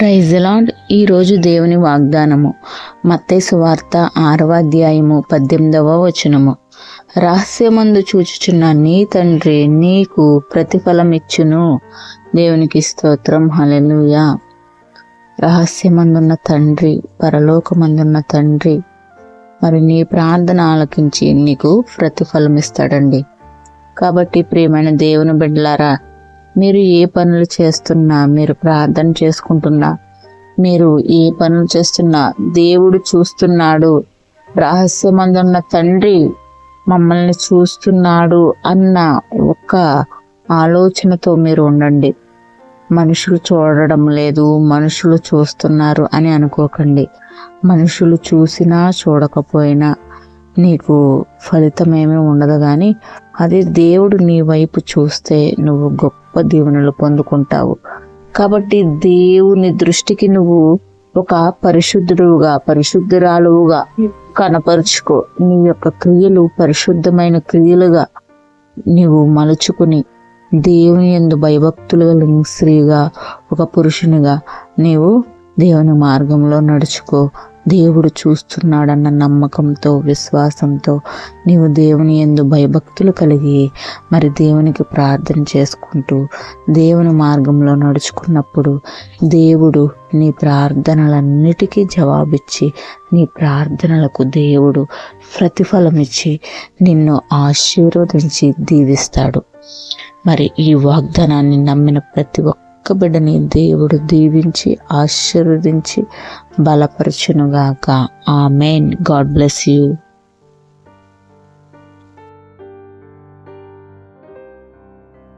Praise the lord. ఈరోజు దేవుని వాగ్దానము మత్తయి సువార్త 6వ అధ్యాయము 18వ వచనము. రహస్యమందు చూచుచున్న నీ తండ్రి నీకు ప్రతిఫలమిచ్చును. దేవునికి స్తోత్రం. హల్లెలూయా. రహస్యమందున్న తండ్రి, పరలోకమందున్న తండ్రి మరి నీ ప్రార్థన ఆలకించి నీకు ప్రతిఫలం ఇస్తాడండి. కాబట్టి ప్రియమైన దేవుని బిడ్డలారా, మీరు ఏ పనులు చేస్తున్నా, మీరు ప్రార్థన చేసుకుంటున్నా, మీరు ఏ పనులు చేస్తున్నా దేవుడు చూస్తున్నాడు. రహస్యమందున్న తండ్రి మమ్మల్ని చూస్తున్నాడు అన్న ఒక ఆలోచనతో మీరు ఉండండి. మనుషులు చూడడం లేదు, మనుషులు చూస్తున్నారు అని అనుకోకండి. మనుషులు చూసినా చూడకపోయినా నీకు ఫలితమేమీ ఉండదు, కానీ అదే దేవుడు నీ వైపు చూస్తే నువ్వు గొప్ప దీవెనలు పొందుకుంటావు. కాబట్టి దేవుని దృష్టికి నువ్వు ఒక పరిశుద్ధుడుగా, పరిశుద్ధురాలుగా కనపరుచుకో. నీ యొక్క క్రియలు పరిశుద్ధమైన క్రియలుగా నీవు మలుచుకుని దేవుని యందు భయభక్తులు కలిగిన స్త్రీగా, ఒక పురుషునిగా నీవు దేవుని మార్గంలో నడుచుకో. దేవుడు చూస్తున్నాడన్న నమ్మకంతో, విశ్వాసంతో నీవు దేవుని యందు భయభక్తులు కలిగి మరి దేవునికి ప్రార్థన చేసుకుంటూ దేవుని మార్గంలో నడుచుకున్నప్పుడు దేవుడు నీ ప్రార్థనలన్నిటికీ జవాబిచ్చి నీ ప్రార్థనలకు దేవుడు ప్రతిఫలం ఇచ్చి నిన్ను ఆశీర్వదించి దీవిస్తాడు. మరి ఈ వాగ్దానాన్ని నమ్మిన ప్రతి ఒక్క బిడ్డని దేవుడు దీవించి ఆశీర్వదించి బలపరచునుగాక. ఆమేన్. God bless you.